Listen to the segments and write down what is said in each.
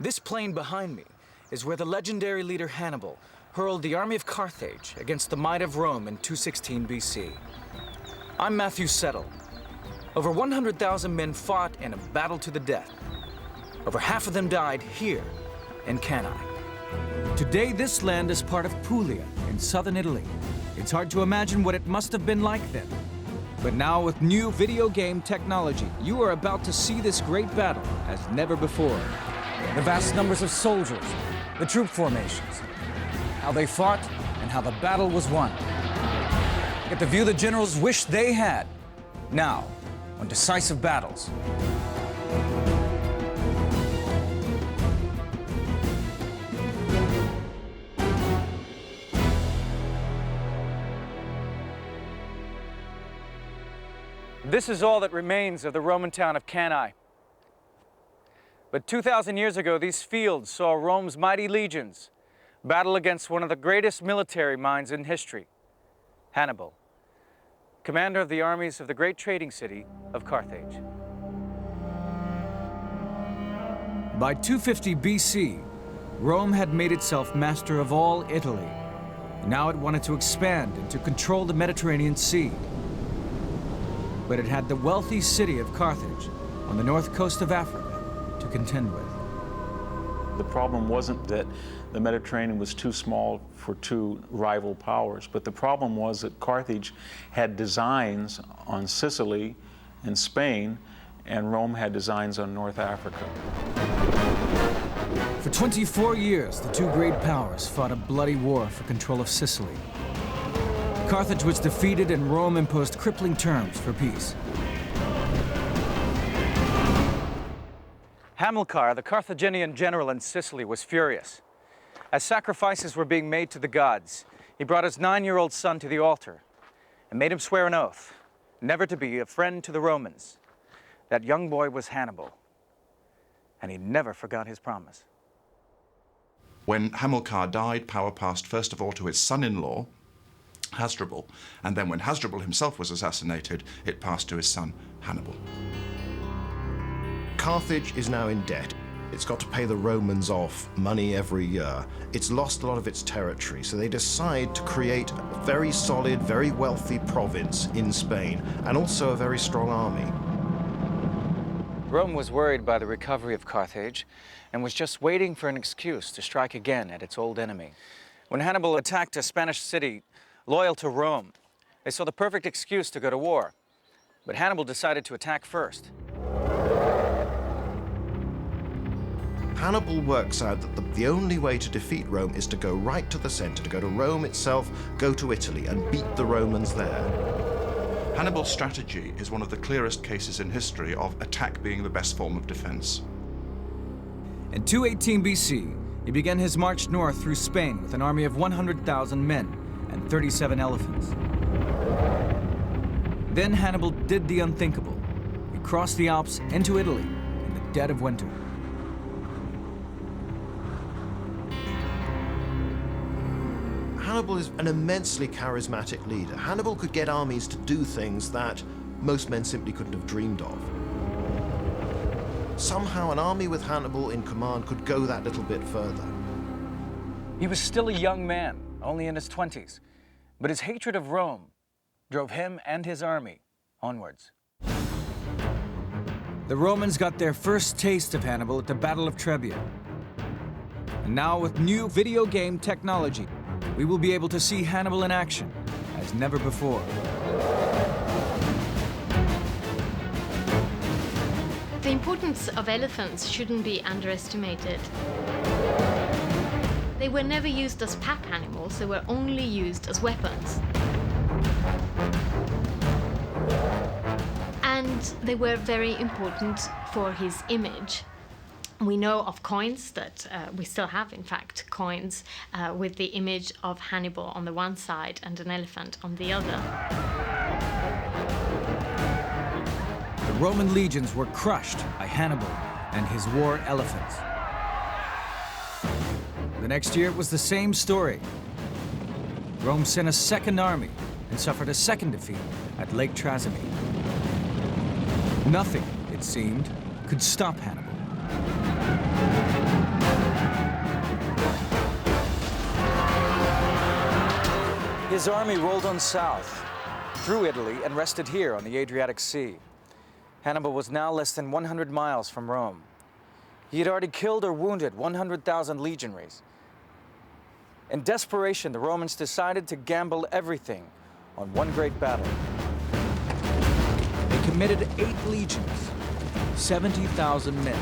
This plain behind me is where the legendary leader Hannibal hurled the army of Carthage against the might of Rome in 216 BC. I'm Matthew Settle. Over 100,000 men fought in a battle to the death. Over half of them died here in Cannae. Today, this land is part of Puglia in southern Italy. It's hard to imagine what it must have been like then. But now, with new video game technology, you are about to see this great battle as never before. The vast numbers of soldiers, the troop formations, how they fought, and how the battle was won. Get the view the generals wish they had, now, on decisive battles. This is all that remains of the Roman town of Cannae. But 2,000 years ago, these fields saw Rome's mighty legions battle against one of the greatest military minds in history, Hannibal, commander of the armies of the great trading city of Carthage. By 250 BC, Rome had made itself master of all Italy. Now it wanted to expand and to control the Mediterranean Sea. But it had the wealthy city of Carthage on the north coast of Africa to contend with. The problem wasn't that the Mediterranean was too small for two rival powers, but the problem was that Carthage had designs on Sicily and Spain, and Rome had designs on North Africa. For 24 years, the two great powers fought a bloody war for control of Sicily. Carthage was defeated and Rome imposed crippling terms for peace. Hamilcar, the Carthaginian general in Sicily, was furious. As sacrifices were being made to the gods, he brought his 9-year-old son to the altar and made him swear an oath, never to be a friend to the Romans. That young boy was Hannibal, and he never forgot his promise. When Hamilcar died, power passed first of all to his son-in-law, Hasdrubal, and then when Hasdrubal himself was assassinated, it passed to his son, Hannibal. Carthage is now in debt. It's got to pay the Romans off money every year. It's lost a lot of its territory, so they decide to create a very solid, very wealthy province in Spain, and also a very strong army. Rome was worried by the recovery of Carthage and was just waiting for an excuse to strike again at its old enemy. When Hannibal attacked a Spanish city loyal to Rome, they saw the perfect excuse to go to war. But Hannibal decided to attack first. Hannibal works out that the only way to defeat Rome is to go right to the center, to go to Rome itself, go to Italy, and beat the Romans there. Hannibal's strategy is one of the clearest cases in history of attack being the best form of defense. In 218 BC, he began his march north through Spain with an army of 100,000 men and 37 elephants. Then Hannibal did the unthinkable. He crossed the Alps into Italy in the dead of winter. Hannibal is an immensely charismatic leader. Hannibal could get armies to do things that most men simply couldn't have dreamed of. Somehow an army with Hannibal in command could go that little bit further. He was still a young man, only in his 20s, but his hatred of Rome drove him and his army onwards. The Romans got their first taste of Hannibal at the Battle of Cannae. And now, with new video game technology, we will be able to see Hannibal in action as never before. The importance of elephants shouldn't be underestimated. They were never used as pack animals, they were only used as weapons. And they were very important for his image. We know of coins that we still have, in fact, coins with the image of Hannibal on the one side and an elephant on the other. The Roman legions were crushed by Hannibal and his war elephants. The next year, it was the same story. Rome sent a second army and suffered a second defeat at Lake Trasimene. Nothing, it seemed, could stop Hannibal. his army rolled on south, through Italy, and rested here on the Adriatic Sea. Hannibal was now less than 100 miles from Rome. He had already killed or wounded 100,000 legionaries. In desperation, the Romans decided to gamble everything on one great battle. They committed 8 legions, 70,000 men.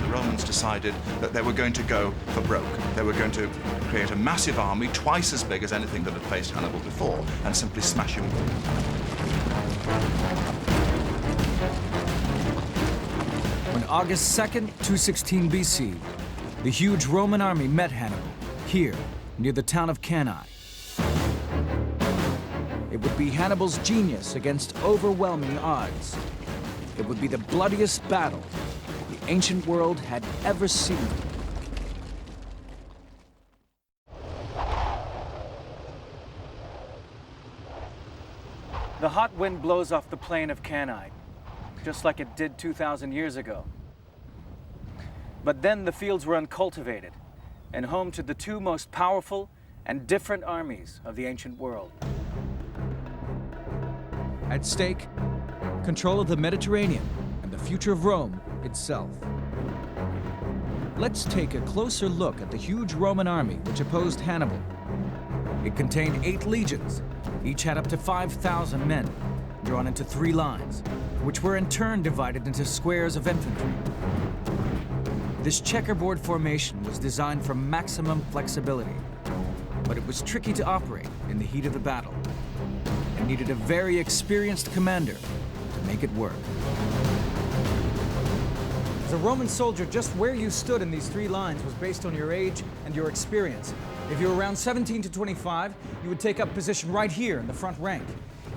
The Romans decided that they were going to go for broke. They were going to create a massive army, twice as big as anything that had faced Hannibal before, and simply smash him. On August 2nd, 216 BC, the huge Roman army met Hannibal, here, near the town of Cannae. It would be Hannibal's genius against overwhelming odds. It would be the bloodiest battle the ancient world had ever seen. The hot wind blows off the plain of Cannae, just like it did 2,000 years ago. But then the fields were uncultivated and home to the two most powerful and different armies of the ancient world. At stake, control of the Mediterranean and the future of Rome itself. Let's take a closer look at the huge Roman army which opposed Hannibal. It contained 8 legions. Each had up to 5,000 men, drawn into 3 lines, which were in turn divided into squares of infantry. This checkerboard formation was designed for maximum flexibility, but it was tricky to operate in the heat of the battle and needed a very experienced commander to make it work. As a Roman soldier, just where you stood in these 3 lines was based on your age and your experience. If you were around 17 to 25, you would take up position right here in the front rank.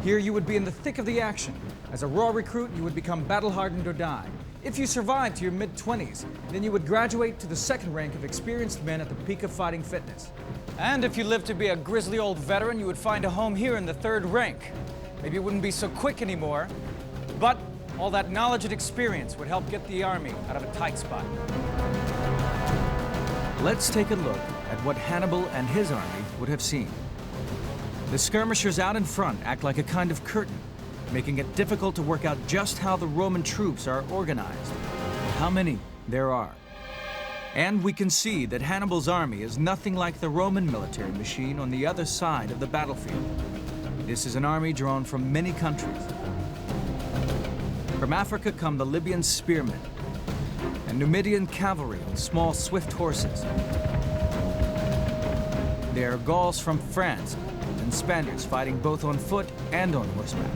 Here you would be in the thick of the action. As a raw recruit, you would become battle-hardened or die. If you survived to your mid-20s, then you would graduate to the second rank of experienced men at the peak of fighting fitness. And if you lived to be a grisly old veteran, you would find a home here in the third rank. Maybe it wouldn't be so quick anymore, but all that knowledge and experience would help get the army out of a tight spot. Let's take a look at what Hannibal and his army would have seen. The skirmishers out in front act like a kind of curtain, making it difficult to work out just how the Roman troops are organized, and how many there are. And we can see that Hannibal's army is nothing like the Roman military machine on the other side of the battlefield. This is an army drawn from many countries. From Africa come the Libyan spearmen and Numidian cavalry on small, swift horses. There are Gauls from France and Spaniards fighting both on foot and on horseback.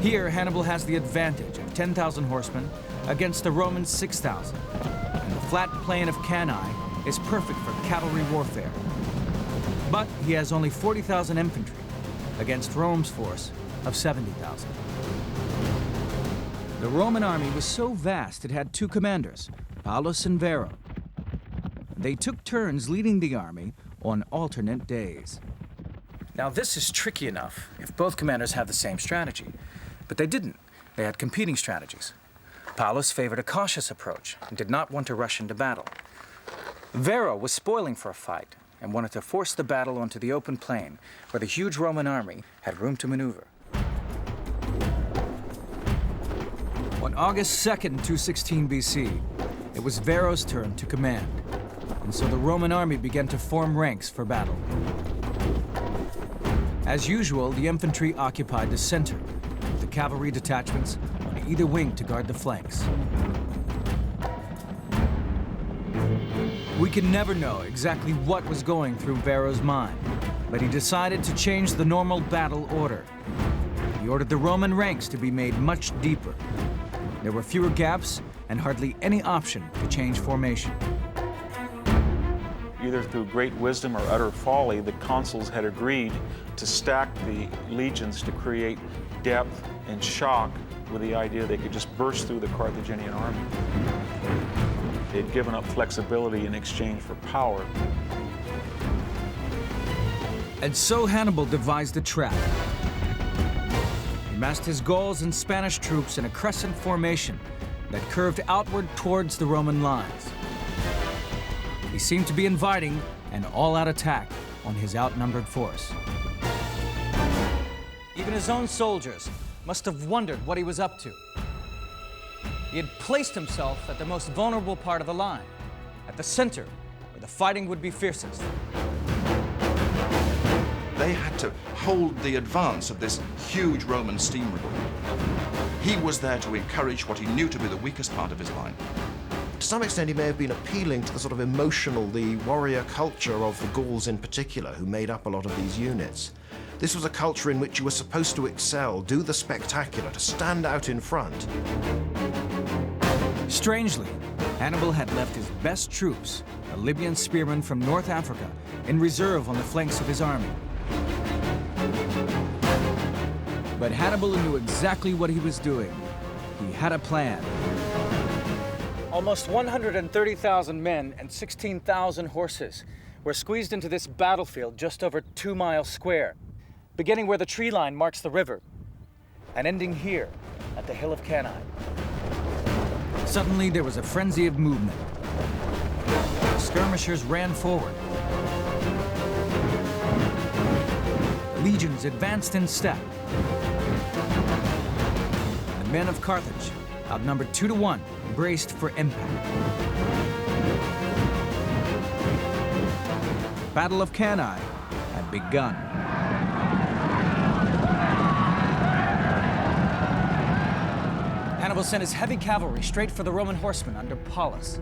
Here, Hannibal has the advantage of 10,000 horsemen against the Romans' 6,000. And the flat plain of Cannae is perfect for cavalry warfare. But he has only 40,000 infantry against Rome's force of 70,000. The Roman army was so vast it had 2 commanders, Paulus and Varro. They took turns leading the army on alternate days. Now this is tricky enough if both commanders have the same strategy, but they didn't. They had competing strategies. Paulus favored a cautious approach and did not want to rush into battle. Varro was spoiling for a fight and wanted to force the battle onto the open plain where the huge Roman army had room to maneuver. On August 2nd, 216 BC, it was Varro's turn to command, and so the Roman army began to form ranks for battle. As usual, the infantry occupied the center, with the cavalry detachments on either wing to guard the flanks. We can never know exactly what was going through Varro's mind, but he decided to change the normal battle order. He ordered the Roman ranks to be made much deeper. There were fewer gaps and hardly any option to change formation. Either through great wisdom or utter folly, the consuls had agreed to stack the legions to create depth and shock with the idea they could just burst through the Carthaginian army. They had given up flexibility in exchange for power. And so Hannibal devised a trap. He massed his Gauls and Spanish troops in a crescent formation that curved outward towards the Roman lines. He seemed to be inviting an all-out attack on his outnumbered force. Even his own soldiers must have wondered what he was up to. He had placed himself at the most vulnerable part of the line, at the center, where the fighting would be fiercest. They had to hold the advance of this huge Roman steam river. He was there to encourage what he knew to be the weakest part of his line. To some extent, he may have been appealing to the sort of emotional, the warrior culture of the Gauls in particular, who made up a lot of these units. This was a culture in which you were supposed to excel, do the spectacular, to stand out in front. Strangely, Hannibal had left his best troops, the Libyan spearmen from North Africa, in reserve on the flanks of his army. But Hannibal knew exactly what he was doing. He had a plan. Almost 130,000 men and 16,000 horses were squeezed into this battlefield just over 2 miles square, beginning where the tree line marks the river, and ending here at the hill of Cannae. Suddenly, there was a frenzy of movement. The skirmishers ran forward. The legions advanced in step. The men of Carthage, outnumbered 2 to 1, braced for impact. The Battle of Cannae had begun. Hannibal sent his heavy cavalry straight for the Roman horsemen under Paulus.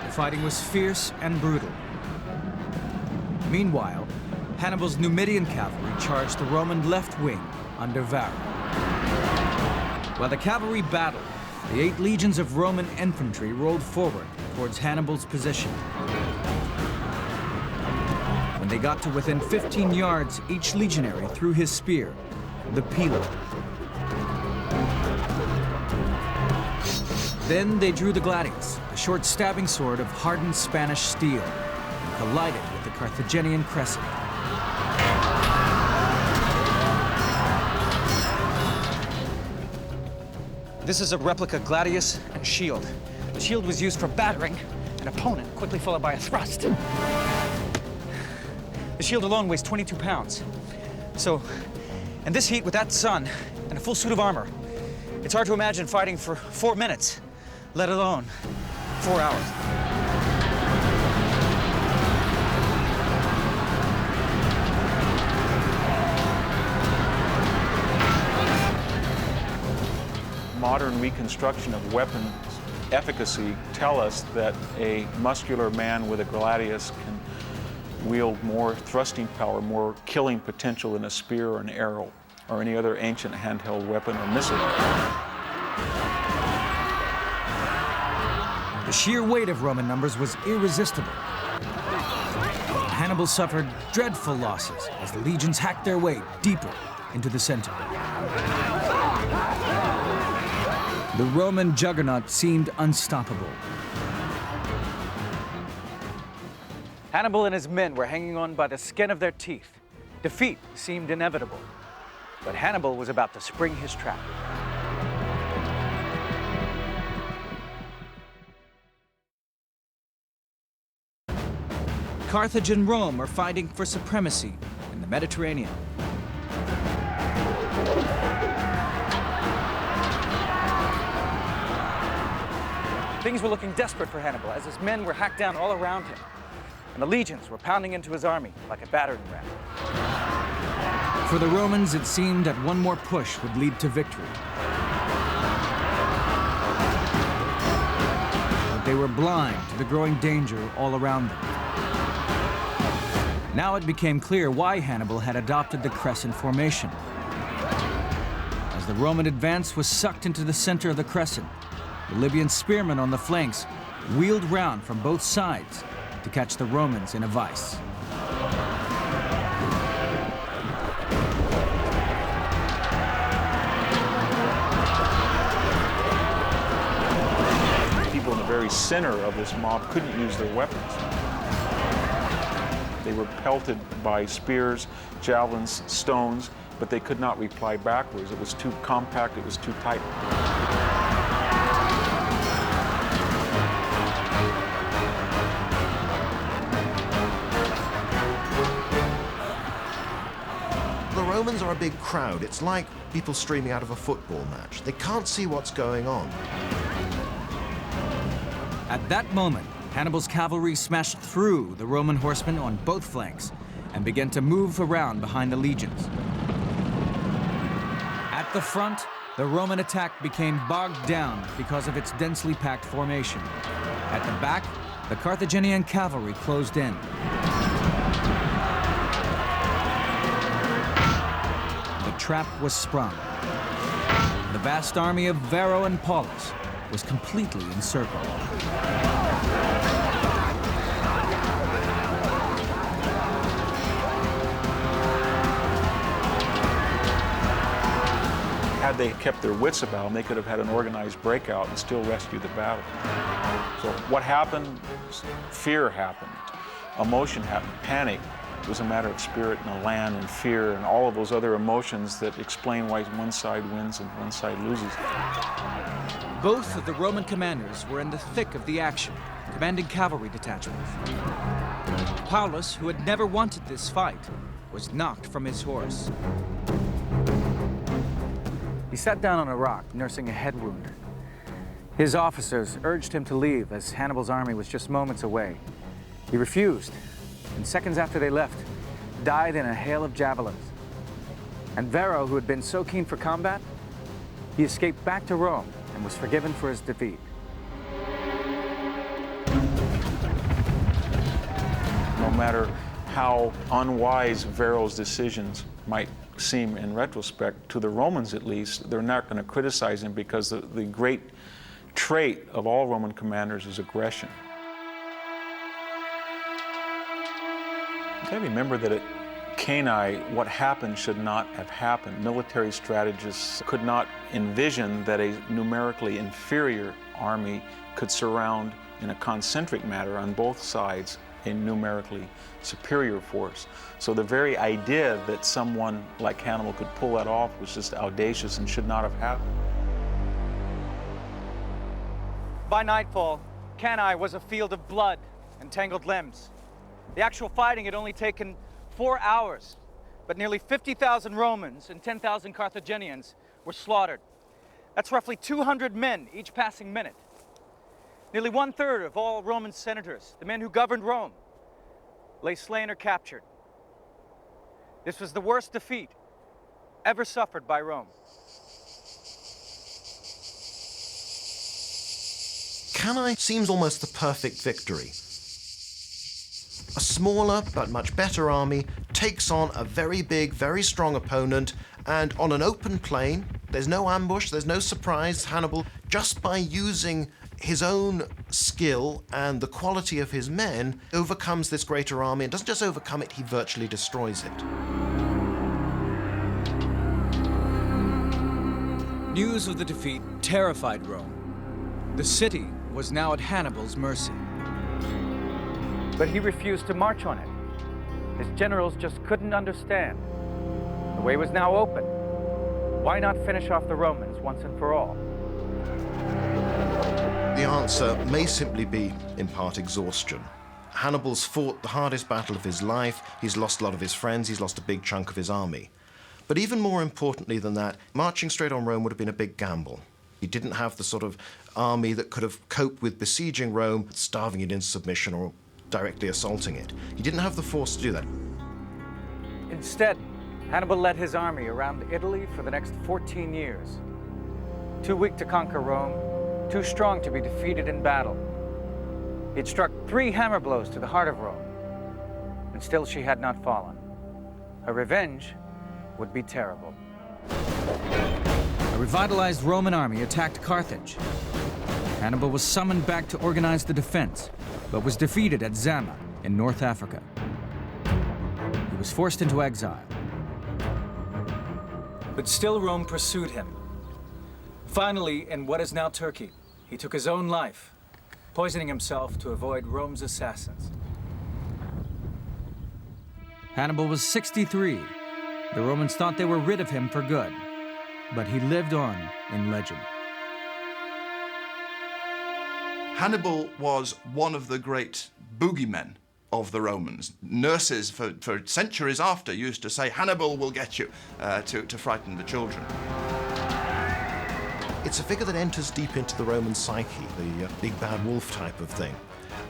The fighting was fierce and brutal. Meanwhile, Hannibal's Numidian cavalry charged the Roman left wing under Varro. While the cavalry battled, the 8 legions of Roman infantry rolled forward towards Hannibal's position. When they got to within 15 yards, each legionary threw his spear, the pilo. Then they drew the gladius, a short stabbing sword of hardened Spanish steel, and collided with the Carthaginian crescent. This is a replica gladius and shield. The shield was used for battering an opponent, quickly followed by a thrust. The shield alone weighs 22 pounds. So, in this heat with that sun and a full suit of armor, it's hard to imagine fighting for 4 minutes, let alone 4 hours. Modern reconstruction of weapons efficacy tell us that a muscular man with a gladius can wield more thrusting power, more killing potential than a spear or an arrow or any other ancient handheld weapon or missile. The sheer weight of Roman numbers was irresistible. Hannibal suffered dreadful losses as the legions hacked their way deeper into the center. The Roman juggernaut seemed unstoppable. Hannibal and his men were hanging on by the skin of their teeth. Defeat seemed inevitable, but Hannibal was about to spring his trap. Carthage and Rome are fighting for supremacy in the Mediterranean. Things were looking desperate for Hannibal as his men were hacked down all around him, and the legions were pounding into his army like a battering ram. For the Romans, it seemed that one more push would lead to victory. But they were blind to the growing danger all around them. Now it became clear why Hannibal had adopted the crescent formation. As the Roman advance was sucked into the center of the crescent, the Libyan spearmen on the flanks wheeled round from both sides to catch the Romans in a vice. center of this mob couldn't use their weapons. They were pelted by spears, javelins, stones, but they could not reply backwards. It was too compact, it was too tight. The Romans are a big crowd. It's like people streaming out of a football match. They can't see what's going on. At that moment, Hannibal's cavalry smashed through the Roman horsemen on both flanks and began to move around behind the legions. At the front, the Roman attack became bogged down because of its densely packed formation. At the back, the Carthaginian cavalry closed in. The trap was sprung. The vast army of Varro and Paulus was completely encircled. Had they kept their wits about them, they could have had an organized breakout and still rescued the battle. So what happened? Fear happened. Emotion happened. Panic. It was a matter of spirit and land and fear and all of those other emotions that explain why one side wins and one side loses. Both of the Roman commanders were in the thick of the action, commanding cavalry detachments. Paulus, who had never wanted this fight, was knocked from his horse. He sat down on a rock, nursing a head wound. His officers urged him to leave, as Hannibal's army was just moments away. He refused, and seconds after they left, died in a hail of javelins. And Varro, who had been so keen for combat, he escaped back to Rome and was forgiven for his defeat. No matter how unwise Varro's decisions might seem in retrospect, to the Romans at least, they're not going to criticize him because the great trait of all Roman commanders is aggression. You gotta remember that at Cannae, what happened should not have happened. Military strategists could not envision that a numerically inferior army could surround in a concentric manner on both sides a numerically superior force. So the very idea that someone like Hannibal could pull that off was just audacious and should not have happened. By nightfall, Cannae was a field of blood and tangled limbs. The actual fighting had only taken 4 hours, but nearly 50,000 Romans and 10,000 Carthaginians were slaughtered. That's roughly 200 men each passing minute. Nearly 1/3 of all Roman senators, the men who governed Rome, lay slain or captured. This was the worst defeat ever suffered by Rome. Cannae seems almost the perfect victory. A smaller but much better army takes on a very big, very strong opponent, and on an open plain, there's no ambush, there's no surprise. Hannibal, just by using his own skill and the quality of his men, overcomes this greater army, and doesn't just overcome it, he virtually destroys it. News of the defeat terrified Rome. The city was now at Hannibal's mercy. But he refused to march on it. His generals just couldn't understand. The way was now open. Why not finish off the Romans once and for all? The answer may simply be, in part, exhaustion. Hannibal's fought the hardest battle of his life. He's lost a lot of his friends. He's lost a big chunk of his army. But even more importantly than that, marching straight on Rome would have been a big gamble. He didn't have the sort of army that could have coped with besieging Rome, starving it into submission or directly assaulting it. He didn't have the force to do that. Instead, Hannibal led his army around Italy for the next 14 years. Too weak to conquer Rome, too strong to be defeated in battle. He'd struck 3 hammer blows to the heart of Rome, and still she had not fallen. Her revenge would be terrible. A revitalized Roman army attacked Carthage. Hannibal was summoned back to organize the defense, but was defeated at Zama in North Africa. He was forced into exile. But still Rome pursued him. Finally, in what is now Turkey, he took his own life poisoning himself to avoid Rome's assassins. Hannibal was 63. The Romans thought they were rid of him for good, but he lived on in legend. Hannibal was one of the great boogeymen of the Romans. Nurses for centuries after used to say, Hannibal will get you, to frighten the children. It's a figure that enters deep into the Roman psyche, the big bad wolf type of thing.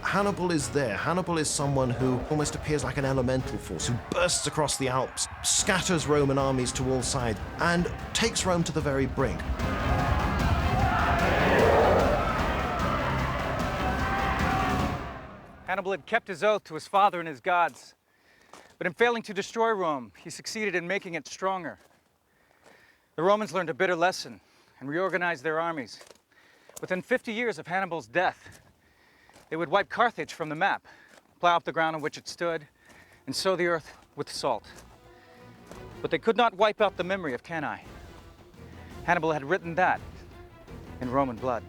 Hannibal is there. Hannibal is someone who almost appears like an elemental force, who bursts across the Alps, scatters Roman armies to all sides, and takes Rome to the very brink. Hannibal had kept his oath to his father and his gods, but in failing to destroy Rome, he succeeded in making it stronger. The Romans learned a bitter lesson and reorganized their armies. Within 50 years of Hannibal's death, they would wipe Carthage from the map, plow up the ground on which it stood, and sow the earth with salt. But they could not wipe out the memory of Cannae. Hannibal had written that in Roman blood.